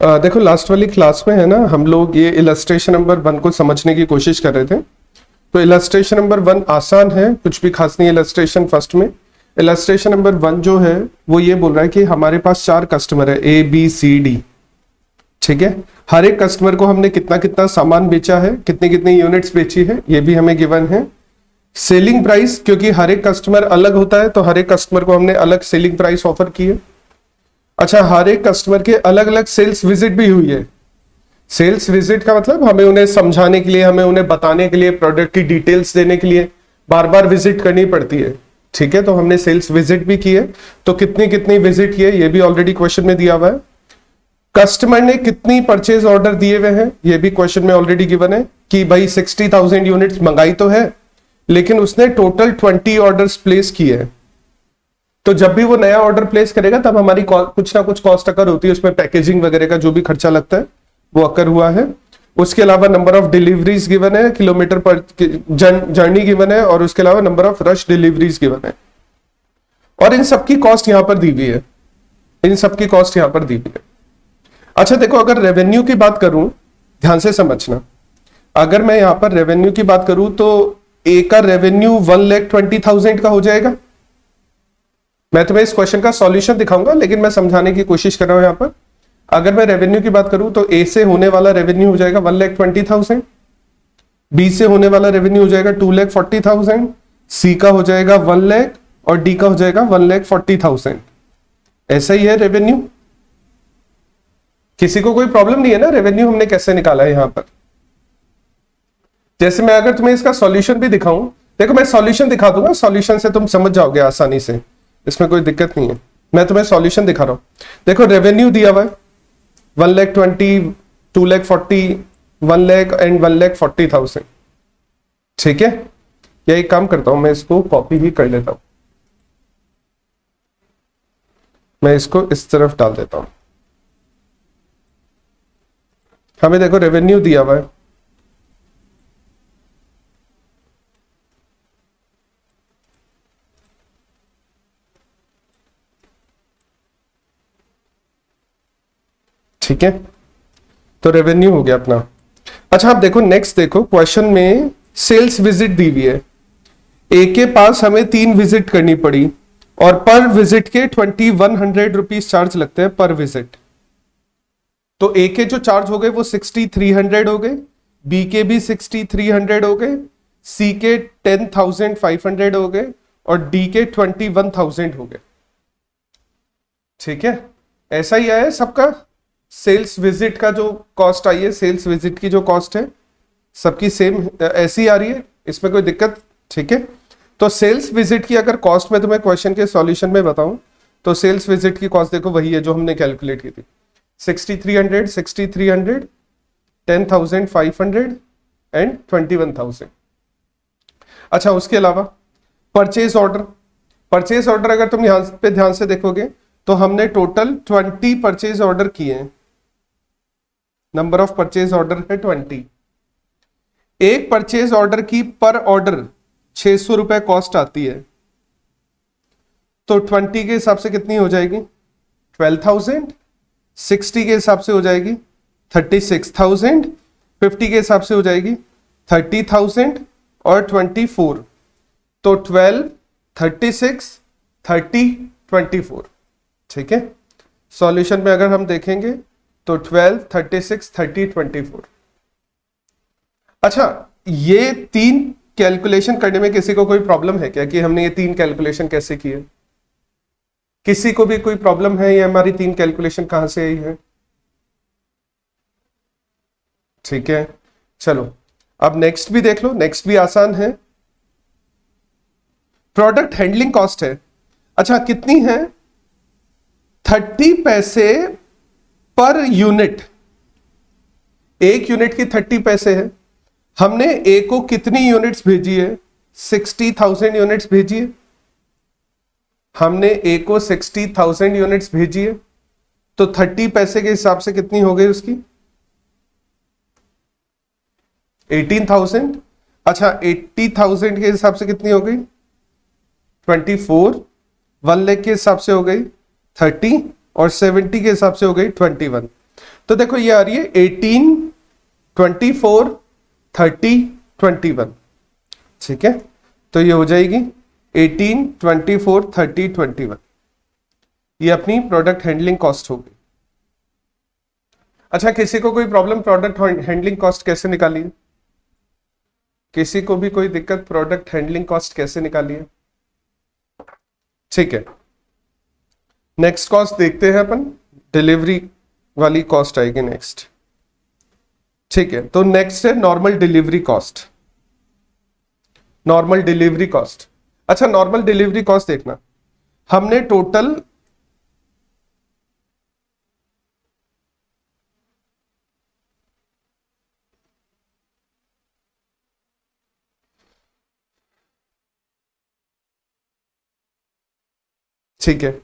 देखो लास्ट वाली क्लास में है ना, हम लोग ये इलस्ट्रेशन नंबर 1 को समझने की कोशिश कर रहे थे। तो इलस्ट्रेशन नंबर 1 आसान है, कुछ भी खास नहीं। इलस्ट्रेशन फर्स्ट में इलस्ट्रेशन नंबर 1 जो है वो ये बोल रहा है कि हमारे पास 4 कस्टमर है, ए बी सी डी। ठीक है, हर एक कस्टमर को हमने कितना कितना सामान बेचा है, कितनी कितनी यूनिट्स बेची है, ये भी हमें गिवन है। सेलिंग प्राइस, क्योंकि हर एक कस्टमर अलग होता है तो हर एक कस्टमर को हमने अलग सेलिंग प्राइस ऑफर की है। अच्छा, हर एक कस्टमर के अलग अलग सेल्स विजिट भी हुई है। सेल्स विजिट का मतलब हमें उन्हें समझाने के लिए, हमें उन्हें बताने के लिए, प्रोडक्ट की डिटेल्स देने के लिए बार बार विजिट करनी पड़ती है। ठीक है, तो हमने सेल्स विजिट भी की है। तो कितनी कितनी विजिट की है ये भी ऑलरेडी क्वेश्चन में दिया हुआ है। कस्टमर ने कितनी परचेज ऑर्डर दिए हुए हैं ये भी क्वेश्चन में ऑलरेडी गिवन है कि भाई 60,000 यूनिट्स मंगाई तो है, लेकिन उसने टोटल 20 ऑर्डर्स प्लेस किए हैं। तो जब भी वो नया ऑर्डर प्लेस करेगा तब हमारी कुछ ना कुछ कॉस्ट अकर होती है, उसमें पैकेजिंग वगैरह का जो भी खर्चा लगता है वो अकर हुआ है। उसके अलावा नंबर ऑफ डिलीवरीज गिवन है, किलोमीटर पर जर्नी गिवन है, और उसके अलावा number of rush deliveries given है। और इन सबकी कॉस्ट यहां पर दी हुई है, इन सबकी कॉस्ट यहां पर दी हुई है। अच्छा देखो, अगर रेवेन्यू की बात करूं, ध्यान से समझना, अगर मैं यहां पर रेवेन्यू की बात करूं तो ए का रेवेन्यू 1,20,000 का हो जाएगा। मैं तुम्हें इस क्वेश्चन का सॉल्यूशन दिखाऊंगा, लेकिन मैं समझाने की कोशिश कर रहा हूं यहां पर। अगर मैं रेवेन्यू की बात करूं तो ए से होने वाला रेवेन्यू हो जाएगा 1,20,000, बी से होने वाला रेवेन्यू हो जाएगा 2,40,000, सी का हो जाएगा 1 लाख और डी का हो जाएगा 1,40,000। ऐसा ही है रेवेन्यू। किसी को कोई प्रॉब्लम नहीं है ना रेवेन्यू हमने कैसे निकाला है यहां पर। जैसे मैं अगर तुम्हें इसका सॉल्यूशन भी दिखाऊं, देखो मैं सॉल्यूशन दिखा दूंगा, सॉल्यूशन से तुम समझ जाओगे आसानी से, इसमें कोई दिक्कत नहीं है। मैं तुम्हें सॉल्यूशन दिखा रहा हूं। देखो रेवेन्यू दिया हुआ है 1,20,000, 2,40,000, 1 लाख एंड 1,40,000। ठीक है, या एक काम करता हूं, मैं इसको कॉपी ही कर लेता हूं, मैं इसको इस तरफ डाल देता हूं। हमें देखो रेवेन्यू दिया हुआ है, ठीक है, तो रेवेन्यू हो गया अपना। अच्छा आप देखो नेक्स्ट, देखो क्वेश्चन में सेल्स विजिट दी हुई है। ए के पास हमें 3 विजिट करनी पड़ी और पर विजिट के 2,100 रुपीज चार्ज लगते हैं पर विजिट। तो ए के जो चार्ज हो गए वो 6,300 हो गए, बी के भी 6,300 हो गए, सी के 10,500 हो गए और डी के 21,000 हो गए। ठीक है, ऐसा ही आया सबका। सेल्स विजिट का जो कॉस्ट आई है, सेल्स विजिट की जो कॉस्ट है सबकी सेम ऐसी आ रही है, इसमें कोई दिक्कत। ठीक है, तो सेल्स विजिट की अगर कॉस्ट में तुम्हें क्वेश्चन के सॉल्यूशन में बताऊं तो सेल्स विजिट की कॉस्ट देखो वही है जो हमने कैलकुलेट की थी, 6,300, 6,300, 10,500 एंड 21,000। अच्छा उसके अलावा परचेज ऑर्डर, परचेज ऑर्डर अगर तुम यहां पे ध्यान से देखोगे तो हमने टोटल 20 परचेज ऑर्डर किए हैं। नंबर ऑफ परचेज ऑर्डर है 20। एक परचेज ऑर्डर की पर ऑर्डर 600 रुपए कॉस्ट आती है, तो 20 के हिसाब से कितनी हो जाएगी 12,000, 60 के हिसाब से हो जाएगी 36,000, 50 के हिसाब से हो जाएगी 30,000 और 24, तो 12, 36, 30, 24। ठीक है, सॉल्यूशन में अगर हम देखेंगे तो 12, 36, 30, 24। अच्छा, ये 3 कैलकुलेशन करने में किसी को कोई प्रॉब्लम है क्या कि हमने ये 3 कैलकुलेशन कैसे किए? किसी को भी कोई प्रॉब्लम है ये हमारी 3 कैलकुलेशन कहां से आई है? ठीक है, चलो अब नेक्स्ट भी देख लो, नेक्स्ट भी आसान है। प्रोडक्ट हैंडलिंग कॉस्ट है। अच्छा कितनी है? 30 पैसे पर यूनिट। एक यूनिट की 30 पैसे है। हमने ए को कितनी यूनिट्स भेजी है? 60,000 यूनिट्स भेजी है। हमने ए को 60,000 यूनिट्स भेजी है, तो 30 पैसे के हिसाब से कितनी हो गई उसकी? 18,000। अच्छा 80,000 के हिसाब से कितनी हो गई? 24। 1 लाख के हिसाब से हो गई 30 और 70 के हिसाब से हो गई 21। तो देखो ये आ रही है 18, 24, 30, 21। ठीक है, तो ये हो जाएगी 18, 24, 30, 21। ये अपनी प्रोडक्ट हैंडलिंग कॉस्ट होगी। अच्छा, किसी को कोई प्रॉब्लम प्रोडक्ट हैंडलिंग कॉस्ट कैसे निकाली है? किसी को भी कोई दिक्कत प्रोडक्ट हैंडलिंग कॉस्ट कैसे निकाली है? ठीक है, नेक्स्ट कॉस्ट देखते हैं अपन, डिलीवरी वाली कॉस्ट आएगी नेक्स्ट। ठीक है, तो नेक्स्ट है normal delivery cost. Normal delivery cost, अच्छा नॉर्मल डिलीवरी कॉस्ट देखना, हमने टोटल ठीक है,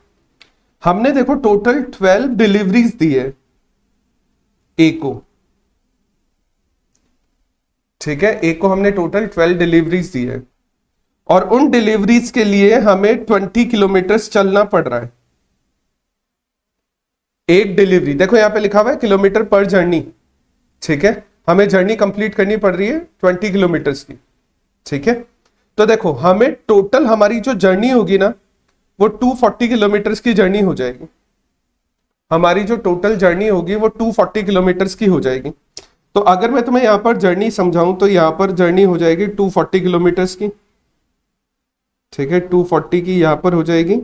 हमने देखो टोटल 12 डिलीवरीज दी है ए को। ठीक है, ए को हमने टोटल 12 डिलीवरीज दी है और उन डिलीवरीज के लिए हमें 20 किलोमीटर चलना पड़ रहा है। एक डिलीवरी, देखो यहां पे लिखा हुआ है किलोमीटर पर जर्नी। ठीक है, हमें जर्नी कंप्लीट करनी पड़ रही है 20 किलोमीटर की। ठीक है, तो देखो हमें टोटल हमारी जो जर्नी होगी ना वो 240 किलोमीटर की जर्नी हो जाएगी। हमारी जो टोटल जर्नी होगी वो 240 किलोमीटर की हो जाएगी। तो अगर मैं तुम्हें यहां पर जर्नी समझाऊं तो यहां पर जर्नी हो जाएगी 240 किलोमीटर की। ठीक है, 240 की यहां पर हो जाएगी।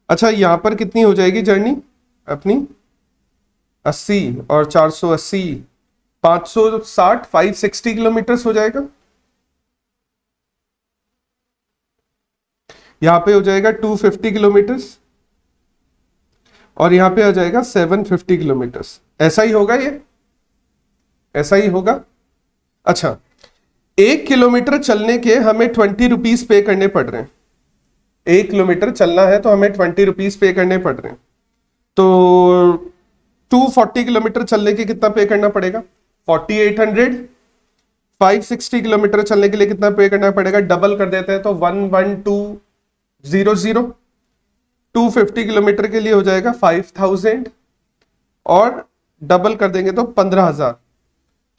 अच्छा, यहां पर कितनी हो जाएगी जर्नी अपनी? 80 और 480, 560, 560 किलोमीटर हो जाएगा। यहां पे हो जाएगा 250 किलोमीटर और यहां पे आ जाएगा 750 किलोमीटर। ऐसा ही होगा, ये ऐसा ही होगा। अच्छा, 1 किलोमीटर चलने के हमें 20 रुपीज पे करने पड़ रहे हैं। 1 किलोमीटर चलना है तो हमें 20 रुपीज पे करने पड़ रहे हैं। तो 240 किलोमीटर चलने के कितना पे करना पड़ेगा? 4800। 560 किलोमीटर चलने के लिए कितना पे करना पड़ेगा? डबल कर देते हैं तो 11200। 250 किलोमीटर के लिए हो जाएगा 5000 और डबल कर देंगे तो 15000।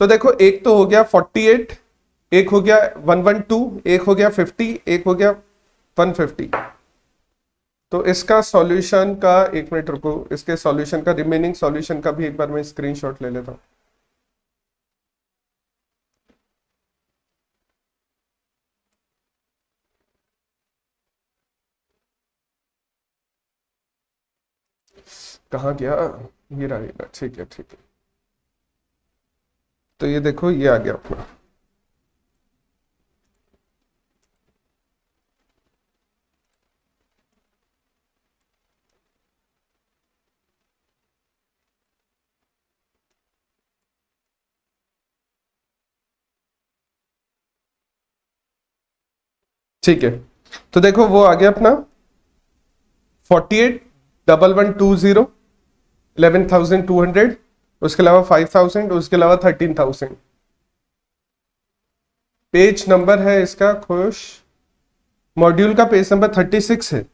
तो देखो एक तो हो गया 48, एक हो गया 112, एक हो गया 50, एक हो गया 150। तो इसका सॉल्यूशन का, एक मिनट रुको, इसके सॉल्यूशन का, रिमेनिंग सॉल्यूशन का भी एक बार मैं स्क्रीनशॉट ले लेता हूं। कहाँ गया? ये रहा। ठीक है, ठीक है, तो ये देखो ये आ गया अपना। ठीक है, तो देखो वो आ गया अपना 48, 1120, 11,200, उसके अलावा 5,000, उसके अलावा 13,000। पेज नंबर है इसका खुश, मॉड्यूल का पेज नंबर 36 है।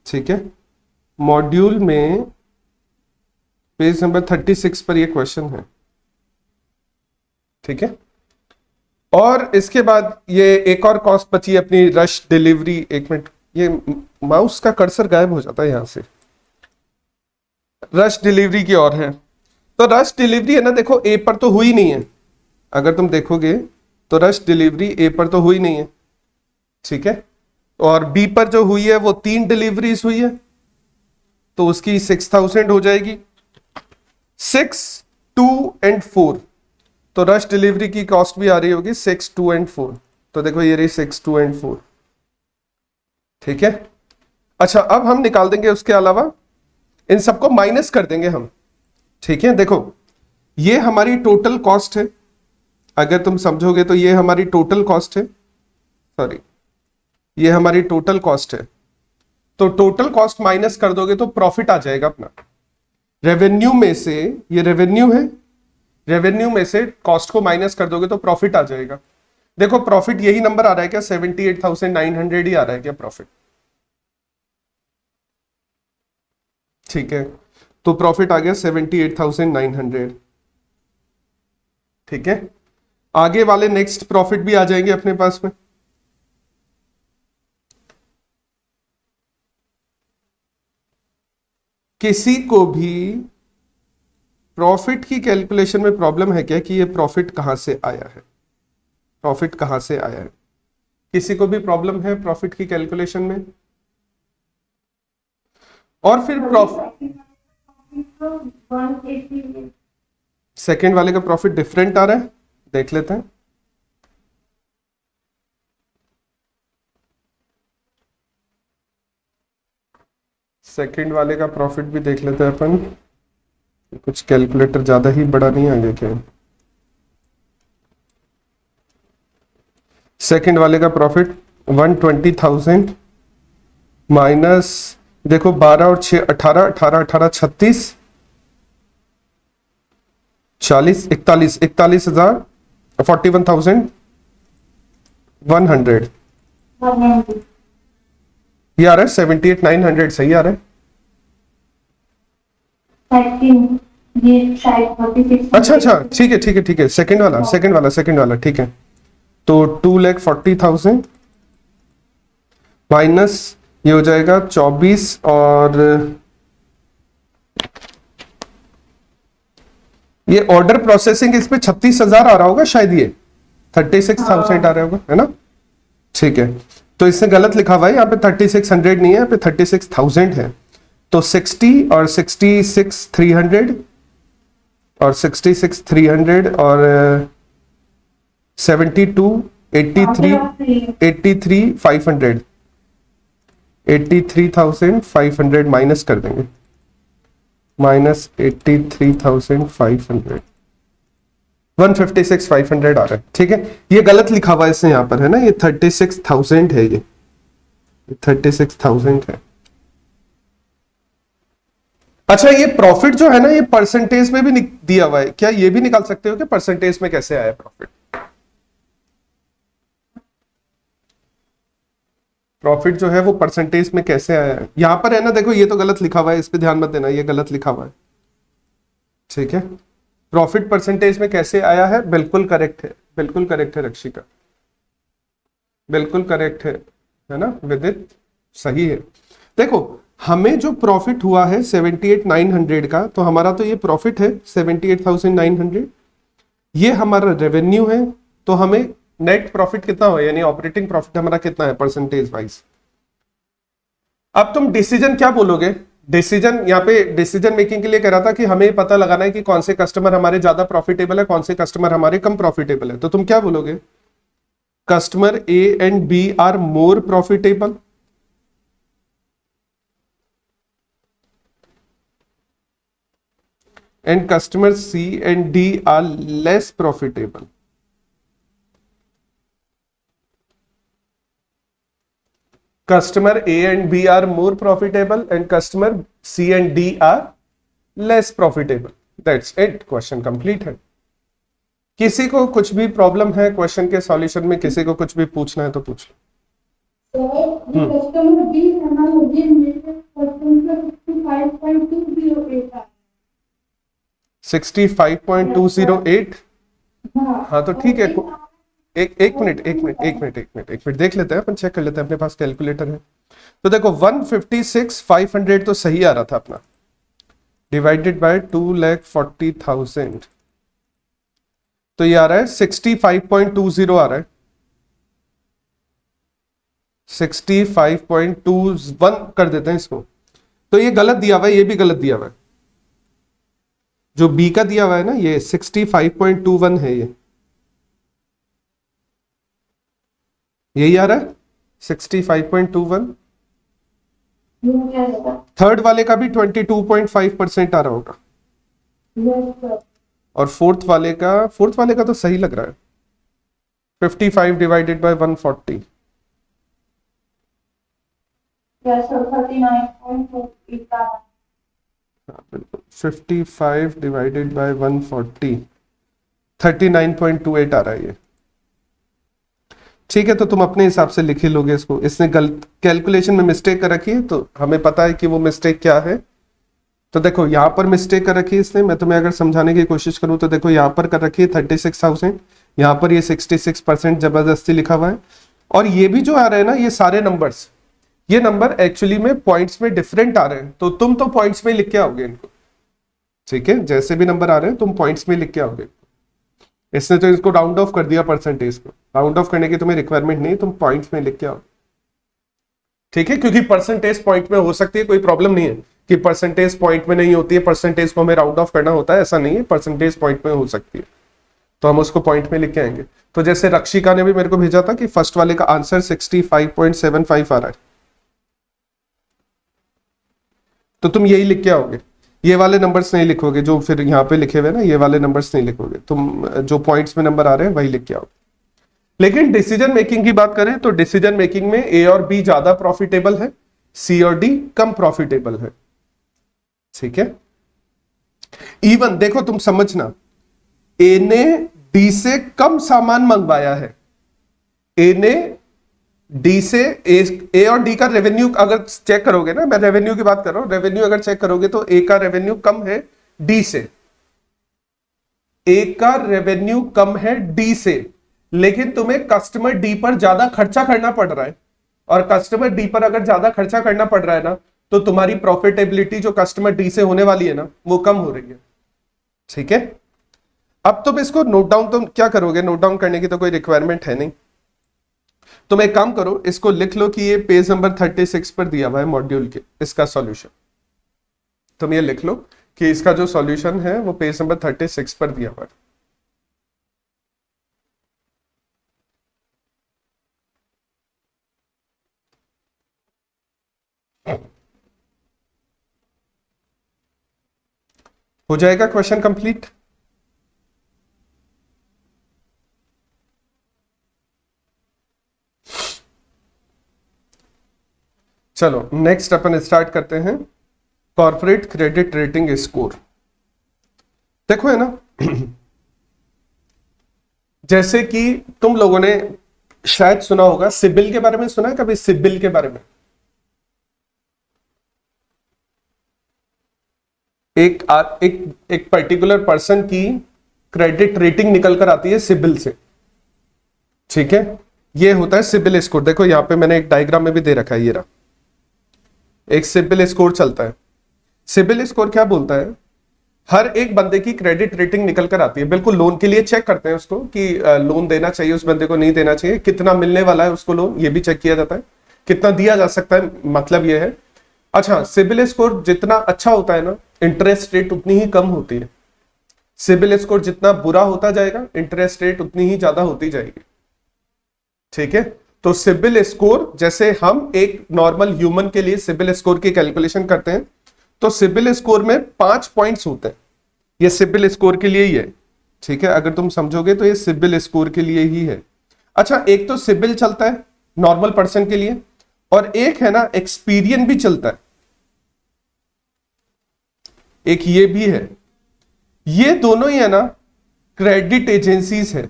ठीक है, मॉड्यूल में पेज नंबर 36 पर ये क्वेश्चन है। ठीक है, और इसके बाद ये एक और कॉस्ट बची अपनी रश डिलीवरी। एक मिनट, ये माउस का कर्सर गायब हो जाता है यहां से। रश डिलीवरी की और है, तो रश डिलीवरी है ना, देखो ए पर तो हुई नहीं है। अगर तुम देखोगे तो रश डिलीवरी ए पर तो हुई नहीं है। ठीक है, और बी पर जो हुई है वो 3 डिलीवरीज हुई है, तो उसकी 6000 हो जाएगी। 6, 2 एंड 4, तो रश डिलीवरी की कॉस्ट भी आ रही होगी 6, 2 एंड 4। तो देखो ये रही 6, 2 एंड 4। ठीक है, अच्छा अब हम निकाल देंगे उसके अलावा, इन सबको माइनस कर देंगे हम। ठीक है, देखो ये हमारी टोटल कॉस्ट है। अगर तुम समझोगे तो ये हमारी टोटल कॉस्ट है, सॉरी ये हमारी टोटल कॉस्ट है। तो टोटल कॉस्ट माइनस कर दोगे तो प्रॉफिट आ जाएगा अपना। रेवेन्यू में से, ये रेवेन्यू है, रेवेन्यू में से कॉस्ट को माइनस कर दोगे तो प्रॉफिट आ जाएगा। देखो प्रॉफिट यही नंबर आ रहा है क्या? 78,900 ही आ रहा है क्या प्रॉफिट? ठीक है, तो प्रॉफिट आ गया 78,900। ठीक है, आगे वाले नेक्स्ट प्रॉफिट भी आ जाएंगे अपने पास में। किसी को भी प्रॉफिट की कैलकुलेशन में प्रॉब्लम है क्या कि ये प्रॉफिट कहां से आया है, प्रॉफिट कहां से आया है? किसी को भी प्रॉब्लम है प्रॉफिट की कैलकुलेशन में? और फिर प्रॉफिट सेकेंड वाले का प्रॉफिट डिफरेंट आ रहा है, देख लेते हैं। सेकेंड वाले का प्रॉफिट भी देख लेते हैं अपन। कुछ कैलकुलेटर ज्यादा ही बड़ा नहीं आ गया क्या? सेकेंड वाले का प्रॉफिट 120,000 माइनस, देखो 12 और 6 18, 18 18 36 40 41 41,000 41,100 ये आ रहा है 78,900 सही आ रहा है। ये शायद 46। अच्छा ठीक है ठीक है ठीक है, सेकंड वाला ठीक है। तो 2,40,000 माइनस ये हो जाएगा 24 और ये ऑर्डर प्रोसेसिंग इस पे 36,000 आ रहा होगा शायद, ये 36,000 आ रहा होगा, है ना? ठीक है, तो इससे गलत लिखा हुआ है यहाँ पे 3600 नहीं है, यहाँ पे 36,000 है। तो 60 और 66,300 और 66,300 और 72 83,500 83,500 माइनस कर देंगे, माइनस 83,500 156,500 आ रहा है। ठीक है, ये गलत लिखा हुआ है इससे यहाँ पर, है ना? ये 36,000 है, ये 36,000 है। अच्छा, ये प्रॉफिट जो है ना, ये परसेंटेज में भी दिया हुआ है क्या? ये भी निकाल सकते हो कि परसेंटेज में कैसे आया प्रॉफिट? प्रॉफिट जो है वो परसेंटेज में कैसे आया है? यहां पर है ना, देखो ये तो गलत लिखा हुआ है, इस पे ध्यान मत देना, ये गलत लिखा हुआ है। ठीक है, प्रॉफिट परसेंटेज में कैसे आया है? बिल्कुल करेक्ट है, बिल्कुल करेक्ट है रक्षिका, बिल्कुल करेक्ट है ना विदित? सही है। देखो, हमें जो प्रॉफिट हुआ है 78,900 का, तो हमारा तो ये प्रॉफिट है 78,900, ये हमारा रेवेन्यू है। तो हमें नेट प्रॉफिट कितना हो, यानी ऑपरेटिंग प्रॉफिट हमारा कितना है परसेंटेज वाइज? अब तुम डिसीजन क्या बोलोगे? डिसीजन यहाँ पे डिसीजन मेकिंग के लिए कह रहा था कि हमें पता लगाना है कि कौन से कस्टमर हमारे ज्यादा प्रॉफिटेबल है, कौन से कस्टमर हमारे कम प्रॉफिटेबल है। तो तुम क्या बोलोगे? Customer A and B are more profitable, and customers C and D are less profitable. Customer A and B are more profitable and customer C and D are less profitable. That's it. Question complete है। किसी को कुछ भी problem है question के solution में, किसी को कुछ भी पूछना है तो पूछ लो। कस्टमर बी है ना, मुझे मेरे क्वेश्चन का 65.208 है। 65.208। हाँ तो ठीक है, एक मिनट देख लेते हैं अपन, चेक कर लेते हैं, अपने पास कैलकुलेटर है। तो देखो 156,500 तो सही आ रहा था अपना, डिवाइडेड बाय 2,40,000 तो ये आ रहा है 65.20 आ रहा है, 65.21 कर देते हैं इसको। तो ये गलत दिया हुआ है, ये भी गलत दिया हुआ है। जो बी का दिया हुआ है ना, ये 65.21 है, ये यही आ रहा है 65.21। थर्ड वाले का भी 22.5% आ रहा होगा, और फोर्थ वाले का तो सही लग रहा है 55 डिवाइडेड बाय 140। 55 डिवाइडेड बाय 140 39.28 आ रहा है ये। ठीक है, तो तुम अपने हिसाब से लिख ही लोगे इसको। इसने गलत कैलकुलेशन में मिस्टेक कर रखी है, तो हमें पता है कि वो मिस्टेक क्या है, तो देखो यहाँ पर मिस्टेक कर रखी है इसने, मैं तुम्हें अगर समझाने की कोशिश करूं तो देखो यहाँ पर कर रखी है 36,000, यहाँ पर ये 66% जबरदस्ती लिखा हुआ है। और ये भी जो आ रहे हैं ना, ये सारे नंबर्स, ये नंबर एक्चुअली में पॉइंट्स में डिफरेंट आ रहे हैं, तो तुम तो पॉइंट्स में लिख के आओगे इनको, ठीक है, जैसे भी नंबर आ रहे हैं तुम पॉइंट्स में लिख के आओगे। इसने तो इसको राउंड ऑफ कर दिया परसेंटेज को, राउंड ऑफ करने की तुम्हें रिक्वायरमेंट नहीं, तुम पॉइंट्स में लिख के आओ, ठीक है, क्योंकि परसेंटेज पॉइंट में हो सकती है, कोई प्रॉब्लम नहीं है कि परसेंटेज पॉइंट में नहीं होती है, परसेंटेज को हमें राउंड ऑफ करना होता है, ऐसा नहीं है, परसेंटेज पॉइंट में हो सकती है, तो हम उसको पॉइंट में लिख के आएंगे। तो जैसे रक्षिका ने भी मेरे को भेजा था कि फर्स्ट वाले का आंसर 65.75 आ रहा है, तो तुम यही लिख के आओगे, ये वाले नंबर्स नहीं लिखोगे जो फिर यहाँ पे लिखे हुए ना, ये वाले नंबर्स नहीं लिखोगे तुम, जो पॉइंट्स में नंबर आ रहे हैं वही लिख के आओगे। लेकिन डिसीजन मेकिंग की बात करें तो डिसीजन मेकिंग में ए और बी ज्यादा प्रॉफिटेबल है, सी और डी कम प्रॉफिटेबल है, ठीक है। इवन देखो तुम समझना, ए ने डी से कम सामान मंगवाया है, ए ने डी से, ए और डी का रेवेन्यू अगर चेक करोगे ना, मैं रेवेन्यू की बात कर रहा हूं, रेवेन्यू अगर चेक करोगे तो ए का रेवेन्यू कम है डी से, ए का रेवेन्यू कम है डी से, लेकिन तुम्हें कस्टमर डी पर ज्यादा खर्चा करना पड़ रहा है, और कस्टमर डी पर अगर ज्यादा खर्चा करना पड़ रहा है ना, तो तुम्हारी प्रॉफिटेबिलिटी जो कस्टमर डी से होने वाली है ना, वो कम हो रही है, ठीक है। अब तुम इसको नोट डाउन, तुम क्या करोगे, नोट डाउन करने की तो कोई रिक्वायरमेंट है नहीं, तुम एक काम करो, इसको लिख लो कि ये पेज नंबर 36 पर दिया हुआ है मॉड्यूल के, इसका सॉल्यूशन तुम ये लिख लो कि इसका जो सॉल्यूशन है वो पेज नंबर 36 पर दिया हुआ है। हो जाएगा क्वेश्चन कंप्लीट। चलो नेक्स्ट अपन स्टार्ट करते हैं, कॉर्पोरेट क्रेडिट रेटिंग स्कोर। देखो है ना, जैसे कि तुम लोगों ने शायद सुना होगा, सिबिल के बारे में सुना है कभी, सिबिल के बारे में? एक पर्टिकुलर पर्सन की क्रेडिट रेटिंग निकल कर आती है सिबिल से, ठीक है, ये होता है सिबिल स्कोर। देखो यहां पे मैंने एक डायग्राम में भी दे रखा है, ये रहा, एक सिबिल स्कोर चलता है। सिबिल स्कोर क्या बोलता है, हर एक बंदे की क्रेडिट रेटिंग निकल कर आती है, बिल्कुल लोन के लिए चेक करते हैं उसको कि लोन देना चाहिए उस बंदे को, नहीं देना चाहिए, कितना मिलने वाला है उसको लोन, ये भी चेक किया जाता है, कितना दिया जा सकता है, मतलब ये है। अच्छा, सिबिल स्कोर जितना अच्छा होता है ना, इंटरेस्ट रेट उतनी ही कम होती है। सिबिल स्कोर जितना बुरा होता जाएगा, इंटरेस्ट रेट उतनी ही ज्यादा होती जाएगी, ठीक है। तो सिबिल स्कोर, जैसे हम एक नॉर्मल ह्यूमन के लिए सिबिल स्कोर की कैलकुलेशन करते हैं, तो सिबिल स्कोर में 5 पॉइंट्स होते हैं, ये सिबिल स्कोर के लिए ही है, ठीक है, अगर तुम समझोगे तो ये सिबिल स्कोर के लिए ही है। अच्छा, एक तो सिबिल चलता है नॉर्मल पर्सन के लिए, और एक है ना एक्सपीरियन भी चलता है, एक ये भी है। ये दोनों ही है ना क्रेडिट एजेंसीज है,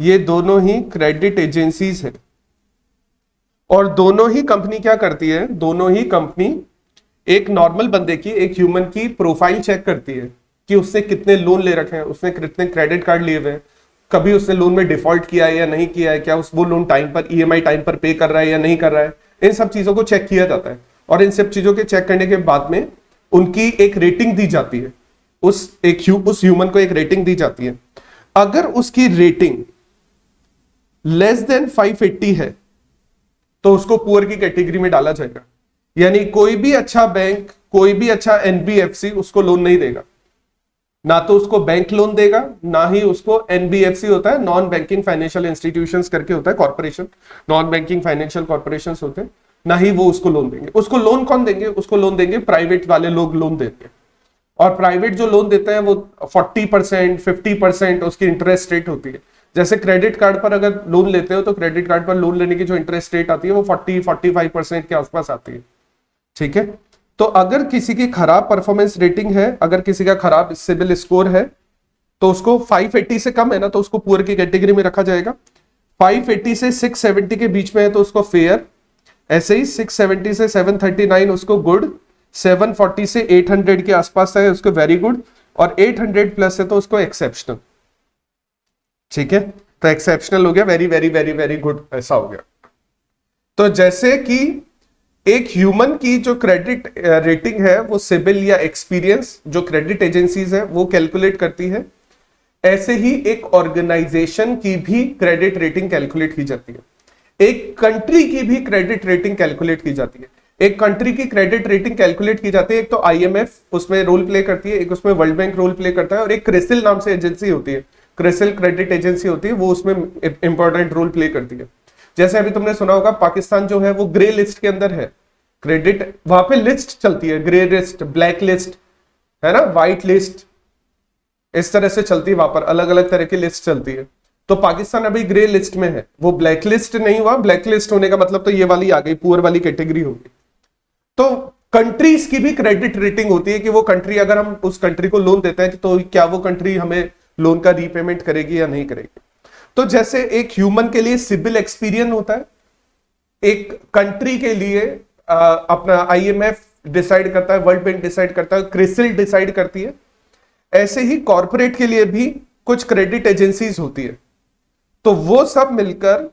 ये दोनों ही क्रेडिट एजेंसीज है, और दोनों ही कंपनी क्या करती है, दोनों ही कंपनी एक नॉर्मल बंदे की, एक ह्यूमन की प्रोफाइल चेक करती है कि उसने कितने लोन ले रखे हैं, उसने कितने क्रेडिट कार्ड लिए हुए हैं, कभी उसने लोन में डिफॉल्ट किया है या नहीं किया है, क्या वो लोन टाइम पर, ईएमआई टाइम पर पे कर रहा है या नहीं कर रहा है, इन सब चीजों को चेक किया जाता है। और इन सब चीजों के चेक करने के बाद में उनकी एक रेटिंग दी जाती है, उस ह्यूमन को एक रेटिंग दी जाती है। अगर उसकी रेटिंग लेस देन 580 है तो उसको पुअर की कैटेगरी में डाला जाएगा, यानी कोई भी अच्छा बैंक, कोई भी अच्छा एनबीएफसी उसको लोन नहीं देगा, ना तो उसको बैंक लोन देगा, ना ही उसको एनबीएफसी होता है, नॉन बैंकिंग फाइनेंशियल इंस्टीट्यूशंस करके होता है, corporation, non banking financial corporations होते हैं, ना ही वो उसको लोन देंगे। उसको लोन कौन देंगे, उसको लोन देंगे प्राइवेट वाले लोग लोन देंगे, और प्राइवेट जो लोन देते हैं वो 40%, 50% उसकी इंटरेस्ट रेट होती है। जैसे क्रेडिट कार्ड पर अगर लोन लेते हो तो क्रेडिट कार्ड पर लोन लेने की जो इंटरेस्ट रेट आती है वो 40-45% के आसपास आती है, ठीक है। तो अगर किसी की खराब परफॉर्मेंस रेटिंग है, अगर किसी का खराब सिबिल स्कोर है, तो उसको 580 से कम है ना, तो उसको पुअर की कैटेगरी में रखा जाएगा। 580 से 670 के बीच में है तो उसको फेयर, ऐसे ही 670 से 739 उसको गुड, 740 से 800 के आसपास है उसको वेरी गुड, और 800 प्लस है तो उसको एक्सेप्शनल। ठीक है, तो एक्सेप्शनल हो गया, very very very very good, ऐसा हो गया। तो जैसे कि एक ह्यूमन की जो क्रेडिट रेटिंग है वो सिबिल या एक्सपीरियंस जो क्रेडिट एजेंसीज है वो कैलकुलेट करती है, ऐसे ही एक ऑर्गेनाइजेशन की भी क्रेडिट रेटिंग कैलकुलेट की जाती है, एक कंट्री की भी क्रेडिट रेटिंग कैलकुलेट की जाती है। एक कंट्री की क्रेडिट रेटिंग कैलकुलेट की जाती है, एक तो आईएमएफ उसमें रोल प्ले करती है, एक उसमें वर्ल्ड बैंक रोल प्ले करता है, और एक क्रिसिल नाम से एजेंसी होती है, क्रिसिल क्रेडिट एजेंसी होती है, वो उसमें इंपॉर्टेंट रोल प्ले करती है। जैसे अभी तुमने सुना होगा पाकिस्तान जो है वो ग्रे लिस्ट के अंदर है, क्रेडिट वहां पे लिस्ट चलती है, ग्रे लिस्ट, ब्लैक लिस्ट, है ना, व्हाइट लिस्ट, इस तरह से चलती है, वहां पर अलग अलग तरह की लिस्ट चलती है। तो पाकिस्तान अभी ग्रे लिस्ट में है, वो ब्लैक लिस्ट नहीं हुआ, ब्लैक लिस्ट होने का मतलब तो ये वाली आ गई, पुअर वाली कैटेगरी होगी। तो कंट्रीज की भी क्रेडिट रेटिंग होती है कि वो कंट्री, अगर हम उस कंट्री को लोन देते हैं तो क्या वो कंट्री हमें लोन का रीपेमेंट करेगी या नहीं करेगी। तो जैसे एक ह्यूमन के लिए सिबिल एक्सपीरियंस होता है, एक कंट्री के लिए अपना आईएमएफ डिसाइड करता है, वर्ल्ड बैंक डिसाइड करता है, क्रिसिल डिसाइड करती है, ऐसे ही कॉर्पोरेट के लिए भी कुछ क्रेडिट एजेंसीज होती है। तो वो सब मिलकर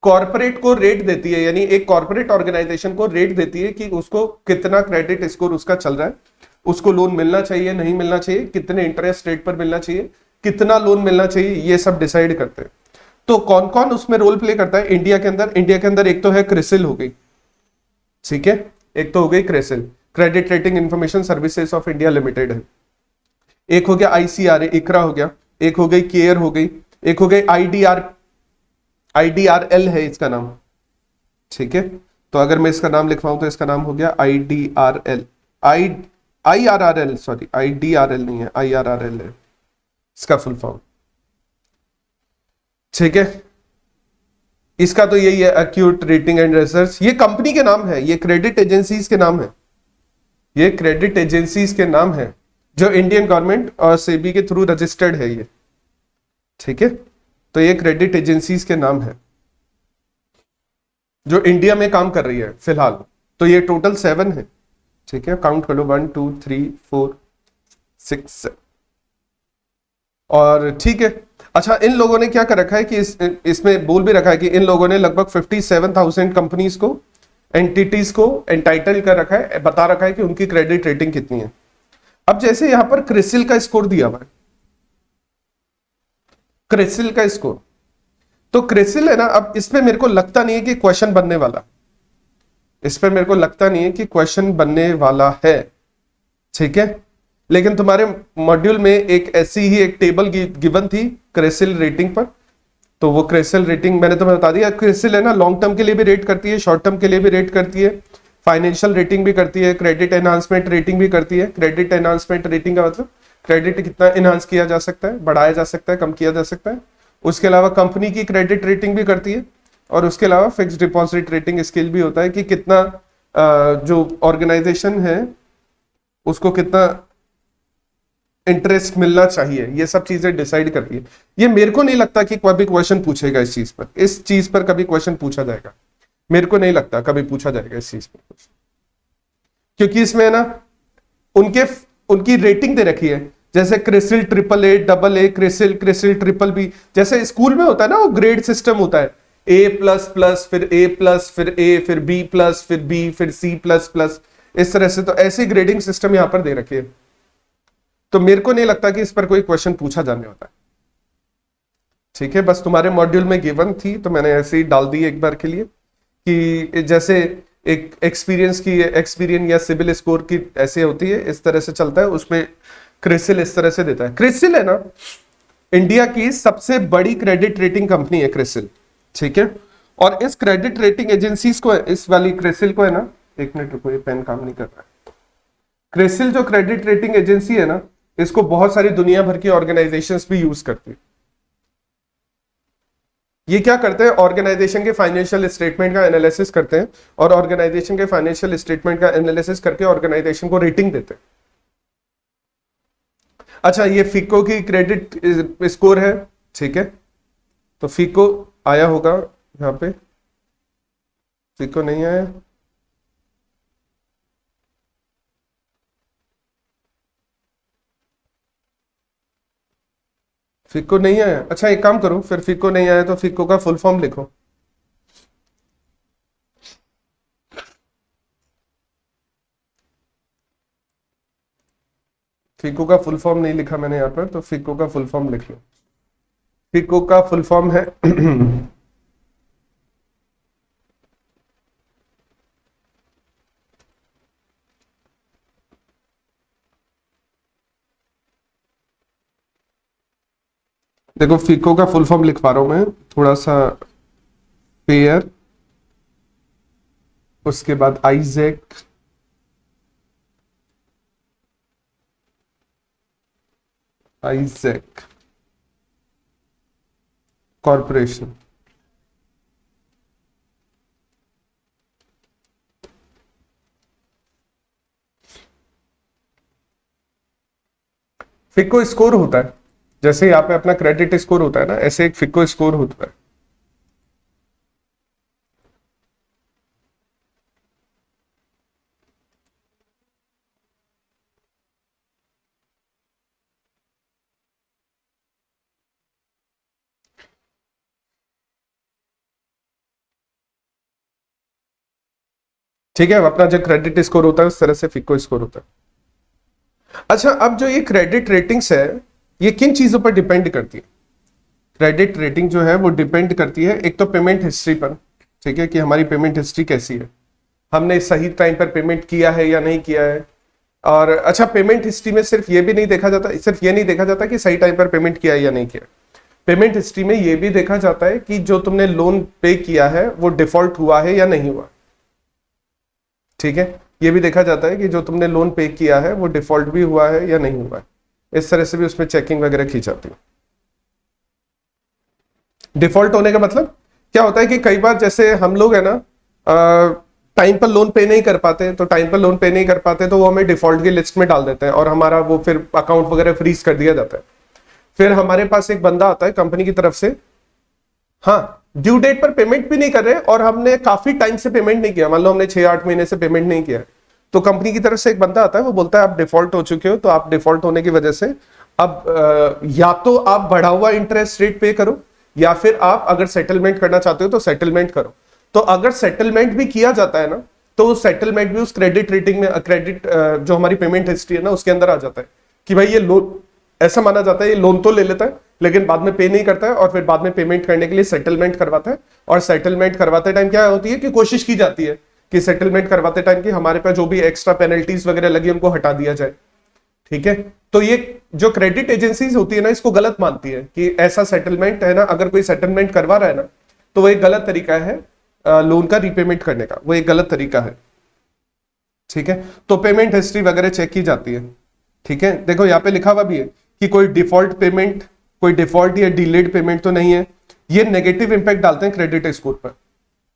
कॉर्पोरेट को रेट देती है, यानी एक कॉर्पोरेट ऑर्गेनाइजेशन को रेट देती है कि उसको कितना क्रेडिट स्कोर उसका चल रहा है, उसको लोन मिलना चाहिए नहीं मिलना चाहिए, कितने इंटरेस्ट रेट पर मिलना चाहिए, कितना लोन मिलना चाहिए, ये सब डिसाइड करते हैं। तो कौन कौन उसमें रोल प्ले करता है इंडिया के अंदर? इंडिया के अंदर एक तो है क्रिसिल हो गई, ठीक है, एक तो हो गई CRISIL, credit rating information services of India limited है, एक हो गया आईसीआरए, इकरा हो गया, एक हो गई केयर हो गई, एक हो गई आईडीआरएल है इसका नाम, ठीक है। तो अगर मैं इसका नाम लिखवाऊं तो इसका नाम हो गया आईडीआरएल, आईआरआरएल, सॉरी आईडीआरएल नहीं है, आईआरआरएल है इसका फुल फॉर्म, ठीक है। इसका तो यही है, एक्यूट रेटिंग एंड रिसर्च, ये कंपनी के नाम है, ये क्रेडिट एजेंसीज के नाम है, ये क्रेडिट एजेंसीज के नाम है जो इंडियन गवर्नमेंट और सेबी के थ्रू रजिस्टर्ड है ये, ठीक है। तो ये क्रेडिट एजेंसीज के नाम है जो इंडिया में काम कर रही है फिलहाल। तो ये टोटल 7 है, ठीक है, काउंट कर लो 1 2 3 4 6 और ठीक है। अच्छा, इन लोगों ने क्या कर रखा है कि इसमें बोल भी रखा है कि इन लोगों ने लगभग 57,000 कंपनीज को, एंटिटीज को एंटाइटल कर रखा है, बता रखा है कि उनकी क्रेडिट रेटिंग कितनी है। अब जैसे यहां पर क्रिसिल का स्कोर दिया हुआ है, क्रिसिल का स्कोर, तो क्रिसिल है ना, अब इसमें मेरे को लगता नहीं है कि क्वेश्चन बनने वाला, इस पर मेरे को लगता नहीं है कि क्वेश्चन बनने वाला है, ठीक है। लेकिन तुम्हारे मॉड्यूल में एक ऐसी ही एक टेबल गिवन थी क्रिसिल रेटिंग पर, तो वो क्रिसिल रेटिंग मैंने तुम्हें बता दिया। क्रिसिल है ना, लॉन्ग टर्म के लिए भी रेट करती है, शॉर्ट टर्म के लिए भी रेट करती है, फाइनेंशियल रेटिंग भी करती है, क्रेडिट एनहांसमेंट रेटिंग भी करती है। क्रेडिट एनहांसमेंट रेटिंग का मतलब क्रेडिट कितना एनहांस किया जा सकता है, बढ़ाया जा सकता है, कम किया जा सकता है। उसके अलावा कंपनी की क्रेडिट रेटिंग भी करती है, और उसके अलावा फिक्स डिपॉजिट रेटिंग स्केल भी होता है कि कितना जो ऑर्गेनाइजेशन है उसको कितना इंटरेस्ट मिलना चाहिए, ये सब चीजें डिसाइड करती है। ये मेरे को नहीं लगता कि कभी क्वेश्चन पूछेगा इस चीज पर, इस चीज पर कभी क्वेश्चन पूछा जाएगा, मेरे को नहीं लगता कभी पूछा जाएगा इस चीज पर, क्योंकि इसमें ना उनकी रेटिंग दे रखी है, जैसे CRISIL AAA, double A, CRISIL triple B, जैसे स्कूल में होता है ना वो ग्रेड सिस्टम होता है, A++, फिर A+, फिर A, फिर B+, फिर B, फिर C++, इस तरह से। तो ऐसी ग्रेडिंग सिस्टम यहां पर दे रखी है, तो मेरे को नहीं लगता कि इस पर कोई क्वेश्चन पूछा जाने वाला है, ठीक है। बस तुम्हारे मॉड्यूल में गिवन थी तो मैंने ऐसे ही डाल दी एक बार के लिए, कि जैसे एक एक्सपीरियंस या सिबिल स्कोर की ऐसे होती है, इस तरह से चलता है, उसमें क्रिसिल इस तरह से देता है। क्रिसिल है ना इंडिया की सबसे बड़ी क्रेडिट रेटिंग कंपनी है क्रिसिल, ठीक है। और इस क्रेडिट रेटिंग एजेंसीज को, इस वाली क्रिसिल को है ना, एक मिनट रुको, ये पेन काम नहीं कर रहा है। क्रिसिल जो क्रेडिट रेटिंग एजेंसी है ना, इसको बहुत सारी दुनिया भर की ऑर्गेनाइजेशंस भी यूज करती है। ये क्या करते हैं, ऑर्गेनाइजेशन के फाइनेंशियल स्टेटमेंट का एनालिसिस करते हैं, और ऑर्गेनाइजेशन के फाइनेंशियल स्टेटमेंट का एनालिसिस करके ऑर्गेनाइजेशन को रेटिंग देते हैं। अच्छा, ये फिको की क्रेडिट स्कोर है, ठीक है, तो फिको आया होगा यहां पे, फिको नहीं आया, फिको नहीं आया? अच्छा एक काम करो, फिर फिको नहीं आया तो फिको का फुल फॉर्म लिखो। फिको का फुल फॉर्म नहीं लिखा मैंने यहाँ पर, तो फिको का फुल फॉर्म लिख लो। फिको का फुल फॉर्म है देखो फिको का फुल फॉर्म लिख पा रहा हूं मैं थोड़ा सा। पेयर, उसके बाद Isaac, Isaac corporation. Fico score होता है, जैसे यहाँ पे अपना क्रेडिट स्कोर होता है ना, ऐसे एक फिको स्कोर होता है। ठीक है, अपना जो क्रेडिट स्कोर होता है उस तरह से फिको स्कोर होता है। अच्छा, अब जो ये क्रेडिट रेटिंग्स है, ये किन चीजों पर डिपेंड करती है? क्रेडिट रेटिंग जो है वो डिपेंड करती है एक तो पेमेंट हिस्ट्री पर, ठीक है, कि हमारी पेमेंट हिस्ट्री कैसी है, हमने सही टाइम पर पेमेंट किया है या नहीं किया है। और अच्छा, पेमेंट हिस्ट्री में सिर्फ ये भी नहीं देखा जाता, सिर्फ ये नहीं देखा जाता कि सही टाइम पर पेमेंट किया है या नहीं किया। पेमेंट हिस्ट्री में ये भी देखा जाता है कि जो तुमने लोन पे किया है वो डिफॉल्ट हुआ है या नहीं हुआ। ठीक है, ये भी देखा जाता है कि जो तुमने लोन पे किया है वो डिफॉल्ट भी हुआ है या नहीं हुआ है। इस तरह से भी उसमें चेकिंग वगैरह की जाती है। डिफॉल्ट होने का मतलब क्या होता है कि कई बार जैसे हम लोग है ना, टाइम पर लोन पे नहीं कर पाते, तो टाइम पर लोन पे नहीं कर पाते तो वो हमें डिफॉल्ट की लिस्ट में डाल देते हैं और हमारा वो फिर अकाउंट वगैरह फ्रीज कर दिया जाता है। फिर हमारे पास एक बंदा आता है कंपनी की तरफ से, हाँ, ड्यू डेट पर पेमेंट भी नहीं कर रहे और हमने काफी टाइम से पेमेंट नहीं किया, मान लो हमने 6-8 महीने से पेमेंट नहीं किया, तो कंपनी की तरफ से एक बंदा आता है, वो बोलता है आप डिफॉल्ट हो चुके हो, तो आप डिफॉल्ट होने की वजह से अब या तो आप बढ़ा हुआ इंटरेस्ट रेट पे करो, या फिर आप अगर सेटलमेंट करना चाहते हो तो सेटलमेंट करो। तो अगर सेटलमेंट भी किया जाता है ना, तो सेटलमेंट भी उस क्रेडिट रेटिंग में, क्रेडिट जो हमारी पेमेंट हिस्ट्री है ना उसके अंदर आ जाता है कि भाई ये लोन, ऐसा माना जाता है ये लोन तो ले लेता है लेकिन बाद में पे नहीं करता है, और फिर बाद में पेमेंट करने के लिए सेटलमेंट करवाता है। और सेटलमेंट करवाते टाइम क्या होती है कि कोशिश की जाती है कि सेटलमेंट करवाते टाइम कि हमारे पास जो भी एक्स्ट्रा पेनल्टीज वगैरह लगी उनको हटा दिया जाए। ठीक है, तो ये जो क्रेडिट एजेंसीज होती है ना, इसको गलत मानती है कि ऐसा सेटलमेंट है ना, अगर कोई सेटलमेंट करवा रहा है ना, तो वो एक गलत तरीका है लोन का रीपेमेंट करने का, वो एक गलत तरीका है। ठीक है, तो पेमेंट हिस्ट्री वगैरह चेक की जाती है। ठीक है, देखो यहाँ पे लिखा हुआ भी है कि कोई डिफॉल्ट पेमेंट, कोई डिफॉल्ट या डिलेड पेमेंट तो नहीं है। ये नेगेटिव इंपैक्ट डालते हैं क्रेडिट स्कोर पर।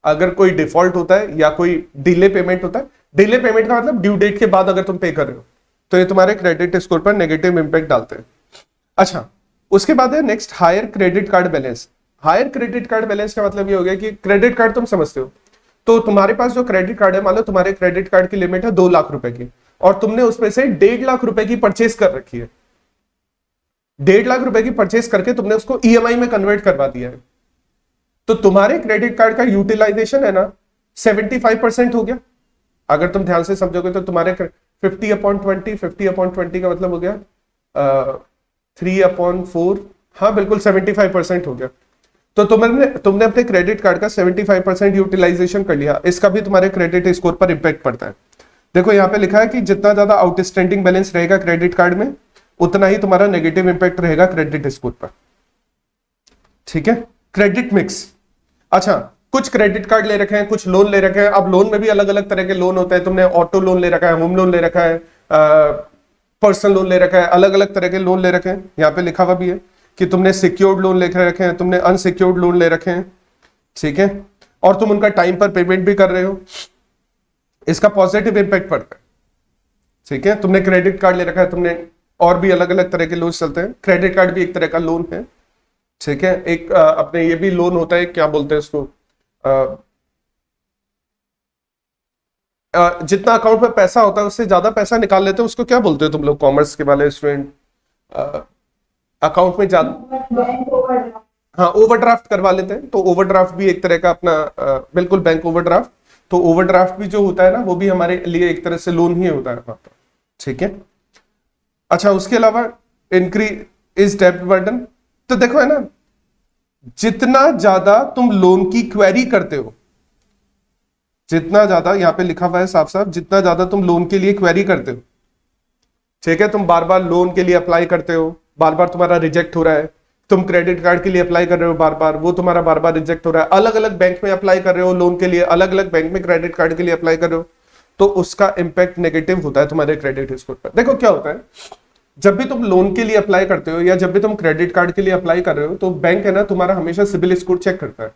अगर कोई डिफॉल्ट होता है या कोई डिले पेमेंट होता है, डिले पेमेंट का मतलब ड्यू डेट के बाद अगर तुम पे कर रहे हो, तो ये तुम्हारे क्रेडिट स्कोर पर नेगेटिव इंपैक्ट डालते हैं। अच्छा, उसके बाद है next higher credit card balance. Higher credit card balance का मतलब ये हो गया कि क्रेडिट कार्ड तुम समझते हो, तो तुम्हारे पास जो क्रेडिट कार्ड है, मान लो तुम्हारे क्रेडिट कार्ड की लिमिट है 2 लाख रुपए की, और तुमने उसमें से 1.5 लाख रुपए की परचेस कर रखी है। 1.5 लाख रुपए की परचेस करके तुमने उसको ईएमआई में कन्वर्ट करवा दिया है, तो तुम्हारे क्रेडिट कार्ड का यूटिलाइजेशन है ना 75% हो गया। अगर तुम ध्यान से समझोगे तो तुम्हारे 50/20, 50/20 का मतलब हो गया 3/4, हाँ बिल्कुल 75% हो गया। तो तुमने तुमने अपने क्रेडिट कार्ड का 75% यूटिलाइजेशन कर लिया, इसका भी तुम्हारे क्रेडिट स्कोर पर इंपैक्ट पड़ता है। देखो यहाँ पे लिखा है कि जितना ज्यादा आउटस्टैंडिंग बैलेंस रहेगा क्रेडिट कार्ड में, उतना ही तुम्हारा नेगेटिव इंपैक्ट रहेगा क्रेडिट स्कोर पर। ठीक है, क्रेडिट मिक्स। अच्छा, कुछ क्रेडिट कार्ड ले रखे हैं, कुछ लोन ले रखे हैं। अब लोन में भी अलग अलग तरह के लोन होते हैं। तुमने ऑटो लोन ले रखा है, होम लोन ले रखा है, पर्सनल लोन ले रखा है, अलग अलग तरह के लोन ले रखे हैं। यहाँ पे लिखा हुआ भी है कि तुमने सिक्योर्ड लोन ले रखे हैं, तुमने अनसिक्योर्ड लोन ले रखे हैं। ठीक है, और तुम उनका टाइम पर पेमेंट भी कर रहे हो, इसका पॉजिटिव इंपैक्ट पड़ता है। ठीक है, तुमने क्रेडिट कार्ड ले रखा है, तुमने और भी अलग अलग तरह के लोन चलते हैं, क्रेडिट कार्ड भी एक तरह का लोन है। ठीक है, एक अपने ये भी लोन होता है, क्या बोलते हैं इसको, जितना अकाउंट में पैसा होता है उससे ज्यादा पैसा निकाल लेते हैं, उसको क्या बोलते हो तुम लोग, कॉमर्स के वाले स्टूडेंट? अकाउंट में ज्यादा, बैंक ओवरड्राफ्ट। हाँ ओवरड्राफ्ट करवा लेते हैं, तो ओवरड्राफ्ट भी एक तरह का अपना बिल्कुल बैंक ओवरड्राफ्ट, तो ओवरड्राफ्ट भी जो होता है ना वो भी हमारे लिए एक तरह से लोन ही होता है वहां पर, ठीक है। अच्छा उसके अलावा इंक्रीज इज डेब्ट बर्डन, तो देखो है ना, जितना ज्यादा तुम लोन की क्वेरी करते हो, जितना ज्यादा, यहां पे लिखा हुआ है साफ साफ, जितना ज्यादा तुम लोन के लिए क्वेरी करते हो, ठीक है, तुम बार बार लोन के लिए अप्लाई करते हो, बार बार तुम्हारा रिजेक्ट हो रहा है, तुम क्रेडिट कार्ड के लिए अप्लाई कर रहे हो बार बार, वो तुम्हारा बार बार रिजेक्ट हो रहा है, अलग अलग बैंक में अप्लाई कर रहे हो लोन के लिए, अलग अलग बैंक में क्रेडिट कार्ड के लिए अप्लाई कर रहे हो, तो उसका इंपैक्ट नेगेटिव होता है तुम्हारे क्रेडिट स्कोर पर। देखो क्या होता है, जब भी तुम लोन के लिए अप्लाई करते हो या जब भी तुम क्रेडिट कार्ड के लिए अप्लाई कर रहे हो, तो बैंक है ना तुम्हारा हमेशा सिबिल स्कोर चेक करता है।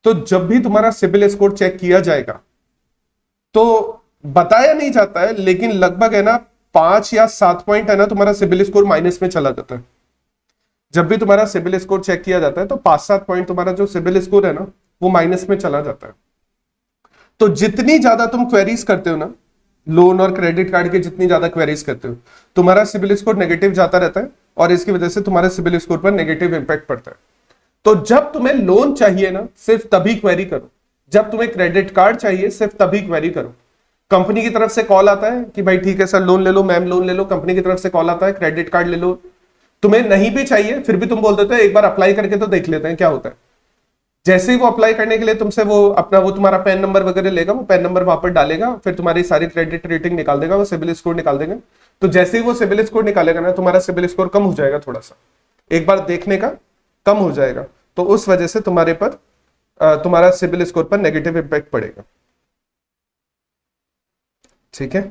तो जब भी तुम्हारा सिबिल स्कोर चेक किया जाएगा तो बताया नहीं जाता है, लेकिन लगभग है ना 5 या 7 पॉइंट है ना तुम्हारा सिबिल स्कोर माइनस में चला जाता है। जब भी तुम्हारा सिबिल स्कोर चेक किया जाता है तो 5-7 पॉइंट तुम्हारा जो सिबिल स्कोर है ना वो माइनस में चला जाता है। तो जितनी ज्यादा तुम क्वेरीज करते हो ना, लोन और क्रेडिट कार्ड के जितनी ज्यादा क्वेरीज करते हो, तुम्हारा सिबिल स्कोर नेगेटिव जाता रहता है और इसकी वजह से तुम्हारे सिबिल स्कोर पर नेगेटिव इंपैक्ट पड़ता है। तो जब तुम्हें लोन चाहिए ना सिर्फ तभी क्वेरी करो, जब तुम्हें क्रेडिट कार्ड चाहिए सिर्फ तभी क्वेरी करो। कंपनी की तरफ से कॉल आता है कि भाई ठीक है सर लोन ले लो, मैम लोन ले लो, कंपनी की तरफ से कॉल आता है क्रेडिट कार्ड ले लो, तुम्हें नहीं भी चाहिए फिर भी तुम बोल देते हो एक बार अप्लाई करके तो देख लेते हैं क्या होता है। जैसे ही वो अप्लाई करने के लिए तुमसे वो अपना वो तुम्हारा पैन नंबर वगैरह लेगा, वो पैन नंबर वहां पर डालेगा, फिर तुम्हारी सारी क्रेडिट रेटिंग निकाल देगा, वो सिबिल स्कोर निकाल देगा। तो जैसे ही वो सिबिल स्कोर निकालेगा ना तुम्हारा सिबिल स्कोर कम हो जाएगा, थोड़ा सा एक बार देखने का कम हो जाएगा, तो उस वजह से तुम्हारे पर तुम्हारा सिबिल स्कोर पर नेगेटिव इंपैक्ट पड़ेगा, ठीक है।